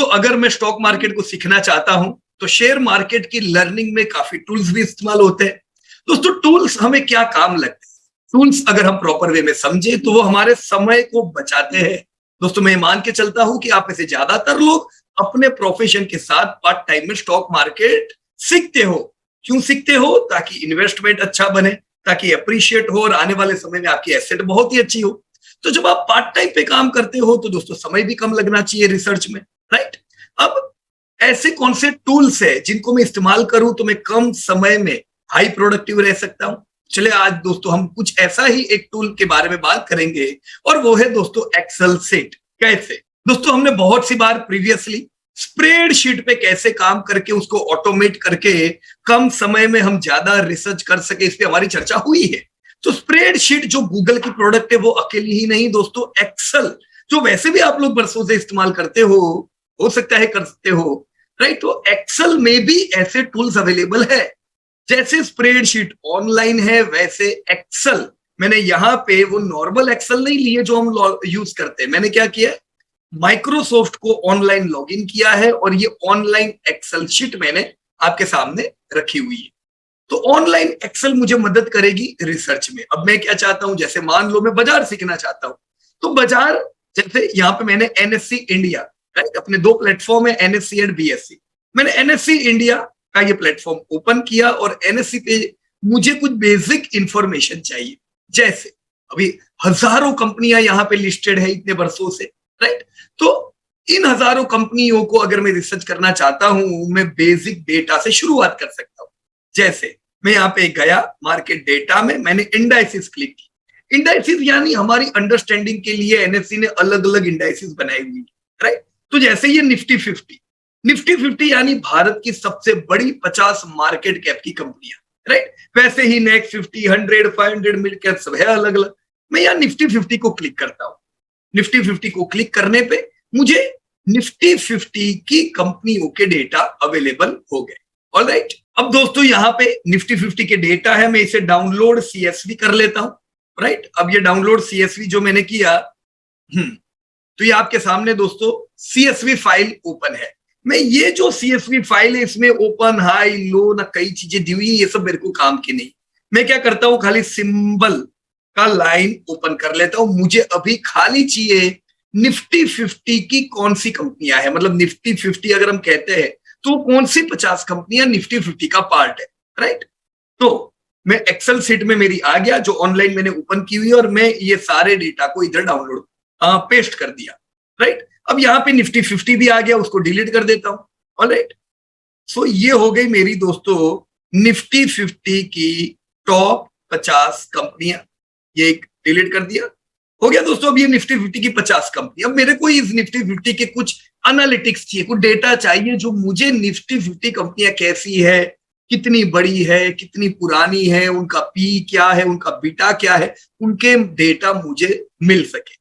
दोस्तों अगर मैं स्टॉक मार्केट को सीखना चाहता हूं तो शेयर मार्केट की लर्निंग में काफी टूल्स भी इस्तेमाल होते हैं। दोस्तों टूल्स हमें क्या काम लगते हैं? टूल्स अगर हम प्रॉपर वे में समझे तो वो हमारे समय को बचाते हैं। दोस्तों मैं मान के चलता हूं कि आप में से ज्यादातर लोग अपने प्रोफेशन के साथ पार्ट टाइम में स्टॉक मार्केट सीखते हो। क्यों सीखते हो? ताकि इन्वेस्टमेंट अच्छा बने, ताकि अप्रिशिएट हो और आने वाले समय में आपकी एसेट बहुत ही अच्छी हो। तो जब आप पार्ट टाइम पे काम करते हो तो दोस्तों समय भी कम लगना चाहिए रिसर्च में, राइट? अब ऐसे कौन से टूल्स है जिनको मैं इस्तेमाल करूं तो मैं कम समय में हाई प्रोडक्टिव रह सकता हूं? चलिए आज दोस्तों हम कुछ ऐसा ही एक टूल के बारे में बात करेंगे और वो है दोस्तों एक्सेल शीट। कैसे? दोस्तों हमने बहुत सी बार प्रीवियसली स्प्रेडशीट पे कैसे काम करके उसको ऑटोमेट करके कम समय में हम ज्यादा रिसर्च कर सके, इस पे हमारी चर्चा हुई है। तो स्प्रेडशीट जो गूगल की प्रोडक्ट है वो अकेली ही नहीं दोस्तों, एक्सेल जो वैसे भी आप लोग बरसों से इस्तेमाल करते हो सकता है कर सकते हो, राइट? तो एक्सेल में भी ऐसे टूल्स अवेलेबल है। जैसे स्प्रेडशीट ऑनलाइन है वैसे एक्सेल, मैंने यहाँ पे वो नॉर्मल एक्सेल नहीं लिए जो हम यूज करते हैं। मैंने क्या किया, माइक्रोसॉफ्ट को ऑनलाइन लॉगिन किया है और ये ऑनलाइन एक्सेल शीट मैंने आपके सामने रखी हुई है। तो ऑनलाइन एक्सेल मुझे मदद करेगी रिसर्च में। अब मैं क्या चाहता हूं, जैसे मान लो मैं बाजार सीखना चाहता हूं तो बाजार, जैसे यहाँ पे मैंने एनएससी इंडिया, राइट, अपने दो प्लेटफॉर्म है एनएससी एंड बीएससी। मैंने एनएससी इंडिया का ये प्लेटफॉर्म ओपन किया और एनएससी पे मुझे कुछ बेसिक इंफॉर्मेशन चाहिए। जैसे अभी हजारों कंपनियां यहाँ पे लिस्टेड है इतने वर्षों से, राइट? तो इन हजारों कंपनियों को अगर मैं रिसर्च करना चाहता हूं, मैं बेसिक डेटा से शुरुआत कर सकता हूं। जैसे मैं यहाँ पे गया मार्केट डेटा में, मैंने इंडाइसिस क्लिक की। इंडाइसिस यानी हमारी अंडरस्टैंडिंग के लिए एनएससी ने अलग अलग इंडाइसिस बनाई हुई है, राइट? तो जैसे ये निफ्टी 50, निफ्टी 50 यानी भारत की सबसे बड़ी 50 मार्केट कैप की कंपनियां, राइट? वैसे ही नेक्स्ट 50, 100, 500 मिड कैप सब है अलग अलग। मैं यहाँ निफ्टी 50 को क्लिक करता हूँ। निफ्टी 50 को क्लिक करने पे मुझे निफ्टी 50 की कंपनियों के डेटा अवेलेबल हो गए। ऑलराइट, अब दोस्तों यहाँ पे निफ्टी 50 के डेटा है, मैं इसे डाउनलोड सीएसवी कर लेता हूँ, राइट? अब ये डाउनलोड सीएसवी जो मैंने किया, तो ये आपके सामने दोस्तों सीएसवी फाइल ओपन है। मैं ये जो सीएसवी फाइल है इसमें ओपन, हाई, लो ना कई चीजें दी हुई है, ये सब मेरे को काम की नहीं। मैं क्या करता हूं, खाली सिंबल का लाइन ओपन कर लेता हूं। मुझे अभी खाली चाहिए निफ्टी 50 की कौन सी कंपनियां है, मतलब निफ्टी 50 अगर हम कहते हैं तो कौन सी 50 कंपनियां निफ्टी 50 का पार्ट है, राइट? तो मैं एक्सेल शीट में मेरी आ गया जो ऑनलाइन मैंने ओपन की हुई है और मैं ये सारे डेटा को इधर डाउनलोड पेस्ट कर दिया, राइट? अब यहाँ पे निफ्टी 50 भी आ गया, उसको डिलीट कर देता हूं। ऑलराइट, सो ये हो गई मेरी दोस्तों निफ्टी 50 की टॉप 50 कंपनियां। ये एक डिलीट कर दिया, हो गया दोस्तों। अब ये निफ्टी 50 की 50 कंपनी। अब मेरे को इस निफ्टी 50 के कुछ एनालिटिक्स चाहिए, कुछ डेटा चाहिए जो मुझे निफ्टी 50 कंपनियां कैसी है, कितनी बड़ी है, कितनी पुरानी है, उनका पी क्या है, उनका बीटा क्या है, उनके डेटा मुझे मिल सके।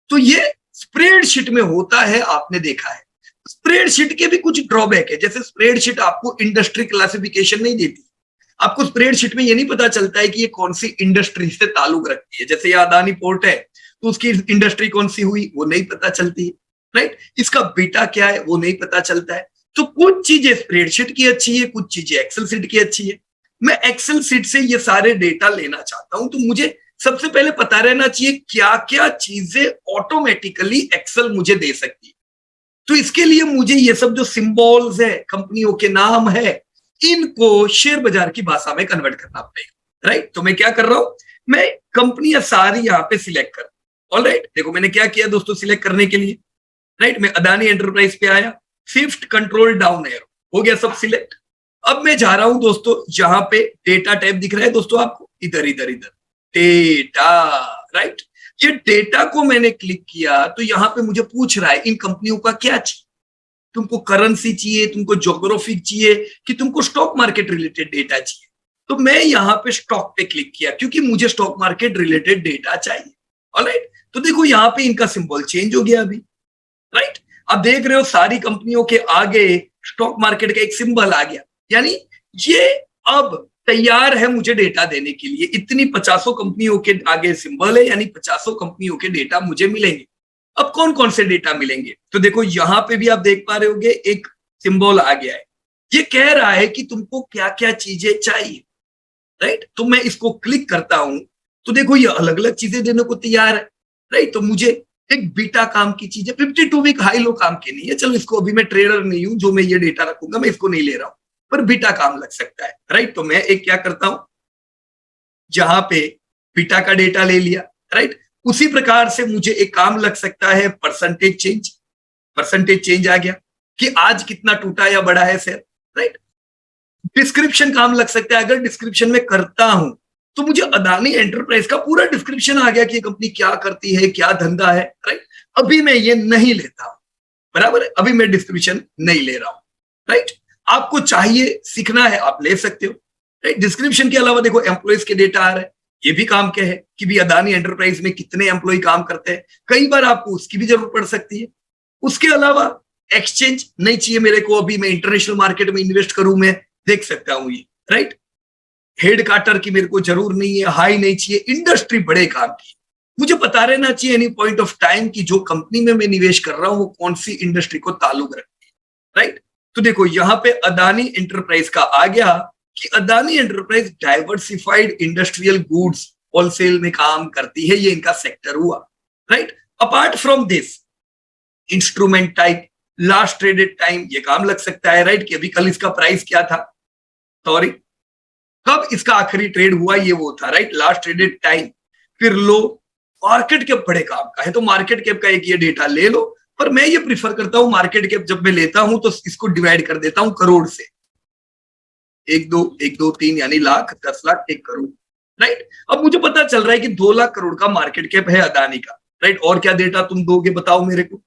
तो ये स्प्रेडशीट में होता है, आपने देखा है। स्प्रेडशीट के भी कुछ ड्रॉबैक है, जैसे स्प्रेडशीट आपको इंडस्ट्री क्लासिफिकेशन नहीं देती। आपको स्प्रेडशीट में ये नहीं पता चलता है कि ये कौन सी इंडस्ट्री से ताल्लुक रखती है। जैसे ये अदानी पोर्ट है तो उसकी इंडस्ट्री कौन सी हुई वो नहीं पता चलती है, राइट? इसका बीटा क्या है वो नहीं पता चलता है। तो कुछ चीजें स्प्रेडशीट की अच्छी है, कुछ चीजें एक्सेल शीट की अच्छी है। मैं एक्सेल शीट से ये सारे डेटा लेना चाहता हूं तो मुझे सबसे पहले पता रहना चाहिए क्या क्या चीजें ऑटोमेटिकली एक्सेल मुझे दे सकती है। तो इसके लिए मुझे ये सब जो सिंबल्स है, कंपनियों के नाम है, इनको शेयर बाजार की भाषा में कन्वर्ट करना पड़ेगा, राइट? तो मैं क्या कर रहा हूं, मैं कंपनियां सारी यहां पे सिलेक्ट कर, ऑलराइट? देखो मैंने क्या किया दोस्तों सिलेक्ट करने के लिए, राइट? मैं अदानी एंटरप्राइज पे आया, शिफ्ट कंट्रोल डाउन एरो, हो गया सब सिलेक्ट। अब मैं जा रहा हूं दोस्तों जहां पे डेटा टैब दिख रहा है दोस्तों आपको, इधर इधर इधर डेटा, राइट? ये डेटा को मैंने क्लिक किया तो यहां पे मुझे पूछ रहा है इन कंपनियों का क्या चाहिए। तुमको करेंसी चाहिए, तुमको ज्योग्राफी चाहिए, कि तुमको स्टॉक मार्केट रिलेटेड डेटा चाहिए? तो मैं यहाँ पे स्टॉक पे क्लिक किया क्योंकि मुझे स्टॉक मार्केट रिलेटेड डेटा चाहिए। ऑलराइट, तो देखो यहाँ पे इनका सिंबल चेंज हो गया अभी, राइट? अब देख रहे हो सारी कंपनियों के आगे स्टॉक मार्केट का एक सिंबल आ गया, यानी ये अब तैयार है मुझे डेटा देने के लिए। इतनी 50 कंपनियों के आगे सिंबल है, यानी 50 कंपनियों के डेटा मुझे मिलेंगे। अब कौन कौन से डेटा मिलेंगे, तो देखो यहां पे भी आप देख पा रहे होगे एक सिंबल आ गया है, ये कह रहा है कि तुमको क्या क्या चीजें चाहिए, राइट। तो मैं इसको क्लिक करता हूं तो देखो ये अलग अलग चीजें देने को तैयार है, राइट। तो मुझे एक बीटा काम की चीज है, 52 वीक हाई लो काम की नहीं है, चलो इसको अभी मैं ट्रेडर नहीं हूं जो मैं ये डेटा रखूंगा, मैं इसको नहीं ले रहा हूं, पर बीटा काम लग सकता है, राइट। तो मैं एक क्या करता हूं, जहां पे बीटा का डेटा ले लिया, राइट, उसी प्रकार से मुझे एक काम लग सकता है परसेंटेज चेंज, परसेंटेज चेंज आ गया कि आज कितना टूटा या बढ़ा है शेयर, राइट। डिस्क्रिप्शन काम लग सकता है, अगर डिस्क्रिप्शन में करता हूं तो मुझे अदानी एंटरप्राइज का पूरा डिस्क्रिप्शन आ गया कि ये कंपनी क्या करती है, क्या धंधा है, राइट। अभी मैं ये नहीं लेता हूं, बराबर है, अभी मैं डिस्क्रिप्शन नहीं ले रहा हूं, राइट। आपको चाहिए सीखना है आप ले सकते हो, राइट। डिस्क्रिप्शन के अलावा देखो एम्प्लॉइज के डेटा आ रहे हैं, ये भी काम क्या है कि भी अदानी एंटरप्राइज में कितने एम्प्लॉय काम करते हैं, कई बार आपको उसकी भी जरूरत पड़ सकती है। उसके अलावा एक्सचेंज नहीं चाहिए मेरे को, अभी मैं इंटरनेशनल मार्केट में इन्वेस्ट करूं, मैं देख सकता हूं ये, राइट। हेड क्वार्टर की मेरे को जरूर नहीं है, हाई नहीं चाहिए, इंडस्ट्री बड़े काम की, मुझे पता रहना चाहिए एनी पॉइंट ऑफ टाइम की जो कंपनी में मैं निवेश कर रहा हूं वो कौन सी इंडस्ट्री को ताल्लुक रखती है, राइट। तो देखो यहां पे अदानी एंटरप्राइज का आ गया कि Adani enterprise diversified industrial goods wholesale में काम करती है, ये इनका सेक्टर हुआ, right. Apart from this instrument type, last traded time, ये काम लग सकता है, राइट, कि अभी कल इसका प्राइस क्या था, सॉरी कब इसका आखिरी ट्रेड हुआ ये वो था, राइट, लास्ट ट्रेडेड टाइम। फिर लो, मार्केट कैप बड़े काम का है, तो मार्केट कैप का एक ये डेटा ले लो, पर मैं ये प्रिफर करता हूं मार्केट कैप जब मैं लेता हूं तो इसको डिवाइड कर देता हूं करोड़ से, 1 2 यानी लाख, 10 लाख, 1 करोड़, राइट। अब मुझे पता चल रहा है कि 2 लाख करोड़ का मार्केट कैप है अदानी का, राइट। और क्या डेटा तुम दोगे बताओ मेरे को,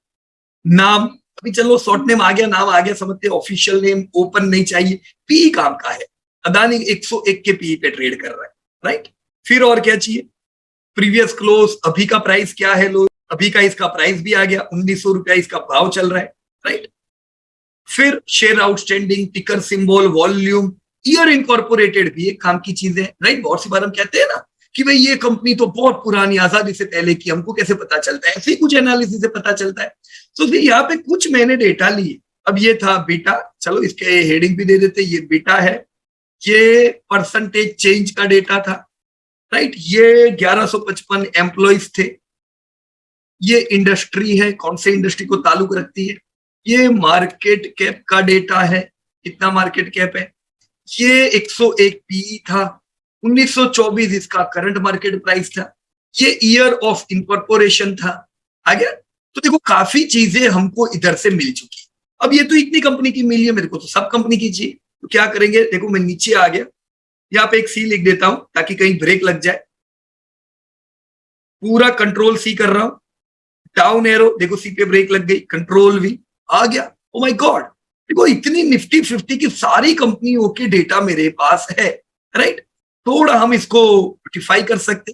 नाम, अभी चलो शॉर्ट नेम आ गया, नाम आ गया, समझते, ऑफिशियल नेम ओपन नहीं चाहिए, पी काम का है, अदानी 101 के पी पे ट्रेड कर रहा है, राइट। फिर और क्या चाहिए, प्रीवियस क्लोज, अभी का प्राइस क्या है, लो अभी का इसका प्राइस भी आ गया, 1900 रुपया इसका भाव चल रहा है, राइट। फिर शेयर आउटस्टैंडिंग, टिकर सिंबल, वॉल्यूम, ईयर इनकॉर्पोरेटेड भी एक काम की चीज है, राइट। बहुत सी बार हम कहते हैं ना कि भाई ये कंपनी तो बहुत पुरानी, आजादी से पहले की, हमको कैसे पता चलता है, ऐसे ही कुछ एनालिसिस से पता चलता है। तो यहाँ पे कुछ मैंने डेटा लिए, अब ये था बीटा, चलो इसके हेडिंग भी दे देते, ये बीटा है, ये परसेंटेज चेंज का डेटा था, राइट। ये 1155 एम्प्लॉइज थे, ये इंडस्ट्री है, कौन से इंडस्ट्री को ताल्लुक रखती है, ये मार्केट कैप का डेटा है, कितना मार्केट कैप है, ये 101 पीई था, 1924 इसका करंट मार्केट प्राइस था, ये ईयर ऑफ इनकॉर्पोरेशन था, आ गया। तो देखो काफी चीजें हमको इधर से मिल चुकी, अब ये तो इतनी कंपनी की मिली है, मेरे को तो सब कंपनी की चाहिए, तो क्या करेंगे, देखो मैं नीचे आ गया, यहाँ पे एक सी लिख देता हूं ताकि कहीं ब्रेक लग जाए, पूरा कंट्रोल सी कर रहा हूं, डाउन एरो, देखो सी पे ब्रेक लग गई, कंट्रोल वी आ गया, ओ माय गॉड, देखो इतनी निफ्टी 50 की सारी कंपनियों के डेटा मेरे पास है, राइट। थोड़ा हम इसको ब्यूटिफाई कर सकते,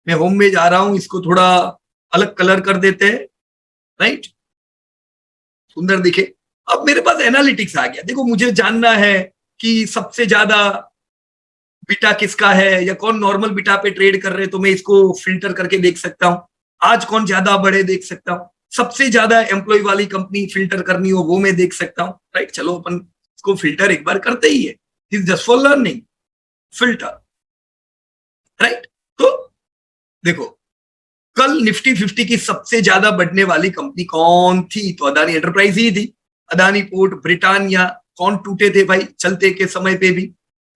मैं होम में जा रहा हूं, इसको थोड़ा अलग कलर कर देते हैं, राइट, सुंदर दिखे। अब मेरे पास एनालिटिक्स आ गया, देखो मुझे जानना है कि सबसे ज्यादा बीटा किसका है, या कौन नॉर्मल बीटा पे ट्रेड कर रहे हैं, तो मैं इसको फिल्टर करके देख सकता हूं, आज कौन ज्यादा बड़े देख सकता हूं, सबसे ज्यादा एम्प्लॉय वाली कंपनी फिल्टर करनी हो वो मैं देख सकता हूं, राइट। चलो अपन इसको फिल्टर एक बार करते ही है, is just for learning, filter, right. तो देखो कल निफ्टी 50 की सबसे ज्यादा बढ़ने वाली कंपनी कौन थी, तो अदानी एंटरप्राइज ही थी, अदानी पोर्ट, ब्रिटानिया, कौन टूटे थे भाई चलते के समय पे भी,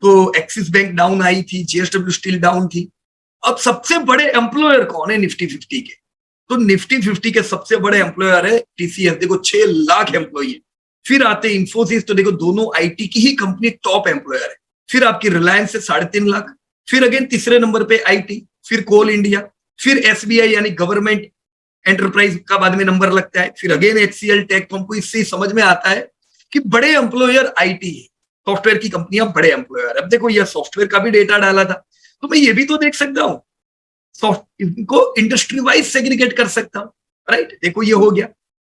तो एक्सिस बैंक डाउन आई थी, जेएसडब्ल्यू स्टील डाउन थी। अब सबसे बड़े एम्प्लॉयर कौन है निफ्टी 50 के, तो निफ्टी 50 के सबसे बड़े एम्प्लॉयर है टीसीएस, देखो 6 लाख एम्प्लॉय है। फिर आते इंफोसिस, तो देखो दोनों आईटी की ही कंपनी टॉप एम्प्लॉयर है। फिर आपकी रिलायंस है 3.5 लाख, फिर अगेन तीसरे नंबर पे आईटी, फिर कोल इंडिया, फिर एसबीआई यानी गवर्नमेंट एंटरप्राइज का बाद में नंबर लगता है, फिर अगेन एचसीएल टेक, हमको इससे समझ में आता है कि बड़े एम्प्लॉयर आईटी है, सॉफ्टवेयर की कंपनियां बड़े एम्प्लॉयर। अब देखो यह सॉफ्टवेयर का भी डेटा डाला था, तो मैं ये भी तो देख सकता हूँ, इनको इंडस्ट्री वाइज सेग्रीगेट कर सकता हूँ, राइट। देखो ये हो गया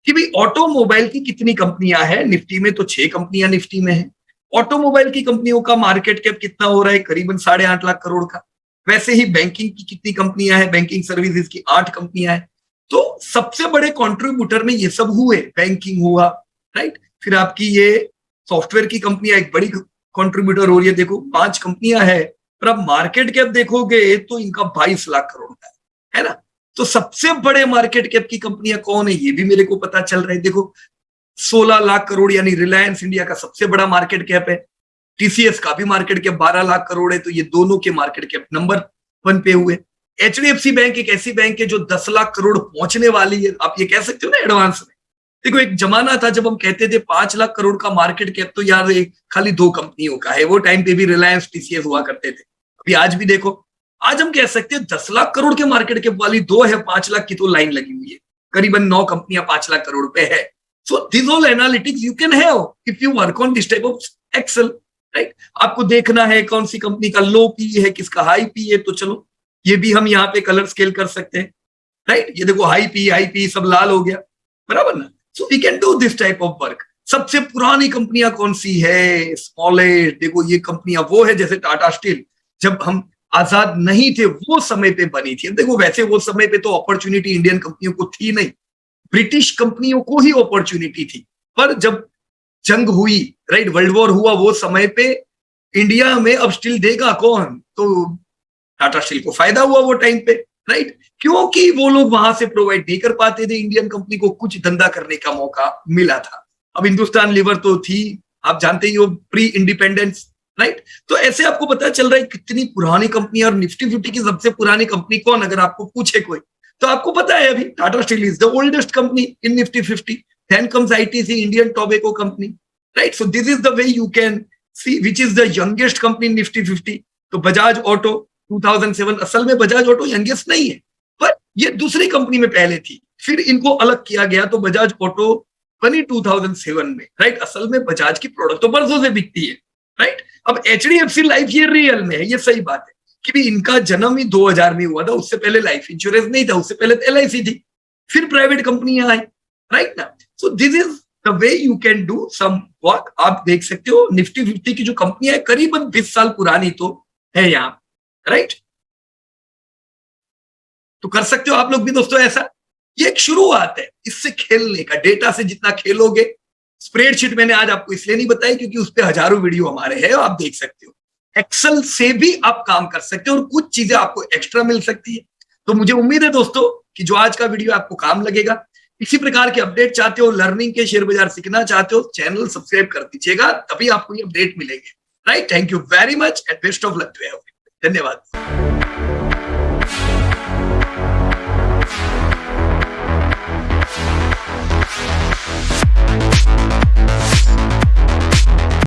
कि भाई ऑटोमोबाइल की कितनी कंपनियां हैं निफ्टी में, तो 6 कंपनियां निफ्टी में है। ऑटोमोबाइल की कंपनियों का मार्केट कैप कितना हो रहा है, करीबन 8.5 लाख करोड़ का। वैसे ही बैंकिंग की कितनी कंपनियां हैं, बैंकिंग सर्विसेज की 8 कंपनियां हैं। तो सबसे बड़े कंट्रीब्यूटर में ये सब हुए, बैंकिंग हुआ, राइट। फिर आपकी ये सॉफ्टवेयर की कंपनियां एक बड़ी कंट्रीब्यूटर हो रही है, देखो 5 कंपनियां है, पर अब मार्केट कैप देखोगे तो इनका 22 लाख करोड़ का है ना। तो सबसे बड़े मार्केट कैप की कंपनियां कौन है ये भी मेरे को पता चल रहा है। देखो 16 लाख करोड़ यानी रिलायंस इंडिया का सबसे बड़ा मार्केट कैप है, टीसीएस का भी मार्केट कैप 12 लाख करोड़ है, तो ये दोनों के मार्केट कैप नंबर 1 पे हुए। एचडीएफसी बैंक एक ऐसी बैंक है जो 10 लाख करोड़ पहुंचने वाली है, आप ये कह सकते हो ना एडवांस में। देखो एक जमाना था जब हम कहते थे 5 लाख करोड़ का मार्केट कैप तो यार एक खाली 2 कंपनियों का है, वो टाइम पे भी रिलायंस टीसीएस हुआ करते थे। अभी आज भी देखो, आज हम कह सकते हैं 10 लाख करोड़ के मार्केट कैप वाली 2 है, 5 लाख की तो लाइन लगी हुई है, करीबन 9 कंपनियां 5 लाख करोड़ पे है। So this all analytics you can have if you work on this type of Excel, right. आपको देखना है कौन सी कंपनी का लो पी है, किसका हाई पी है, तो चलो ये भी हम यहाँ पे कलर स्केल कर सकते हैं, राइट। ये देखो हाई पी सब लाल हो गया, बराबर ना। So we can do this type of work. सबसे पुरानी कंपनियां कौन सी है, स्मॉलेस्ट, देखो ये कंपनियां वो है जैसे टाटा स्टील, जब हम आजाद नहीं थे वो समय पे बनी थी। देखो वैसे वो समय पे तो अपॉर्चुनिटी इंडियन कंपनियों को थी नहीं, ब्रिटिश कंपनियों को ही अपॉर्चुनिटी थी, पर जब जंग हुई, राइट, वर्ल्ड वॉर हुआ, वो समय पे इंडिया में अब स्टील देगा कौन, तो टाटा स्टील को फायदा हुआ वो टाइम पे, राइट, क्योंकि वो लोग वहां से प्रोवाइड नहीं कर पाते थे, इंडियन कंपनी को कुछ धंधा करने का मौका मिला था। अब हिंदुस्तान लीवर तो थी, आप जानते ही हो, प्री इंडिपेंडेंस, राइट। तो ऐसे आपको पता चल रहा है कितनी पुरानी कंपनी। और निफ्टी 50 की सबसे पुरानी कंपनी कौन, अगर आपको पूछे कोई, तो आपको पता है अभी Tata Steel is the oldest company in Nifty 50। Then comes ITC, Indian tobacco company, right. So this is the way you can see which is the youngest company in Nifty 50। तो बजाज ऑटो 2007, असल में बजाज ऑटो यंगेस्ट नहीं है, पर ये दूसरी company में पहले थी, फिर इनको अलग किया गया, तो बजाज ऑटो बनी 2007 में, राइट। असल में बजाज की प्रोडक्ट तो बरसों से बिकती है, राइट। अब एचडीएफसी लाइफ ये रियल में है, ये सही बात है कि भी इनका जन्म ही 2000 में हुआ था, उससे पहले लाइफ इंश्योरेंस नहीं था, उससे पहले एलआईसी थी, फिर प्राइवेट कंपनियां आई, राइट ना। So this is the way you can do some work. आप देख सकते हो निफ्टी 50 की जो कंपनियां है करीबन 20 साल पुरानी तो है यहाँ, राइट। तो कर सकते हो आप लोग भी दोस्तों ऐसा, ये एक शुरुआत है इससे खेलने का। डेटा से जितना खेलोगे, स्प्रेडशीट मैंने आज आपको इसलिए नहीं बताई क्योंकि उस पर हजारों वीडियो हमारे हैं, आप देख सकते हो। एक्सेल से भी आप काम कर सकते हो और कुछ चीजें आपको एक्स्ट्रा मिल सकती है। तो मुझे उम्मीद है दोस्तों कि जो आज का वीडियो आपको काम लगेगा। इसी प्रकार के अपडेट चाहते हो, लर्निंग के, शेयर बाजार सीखना चाहते हो, चैनल सब्सक्राइब कर दीजिएगा, तभी आपको ये अपडेट मिलेंगे, right. Thank you very much and best of luck to everyone. धन्यवाद।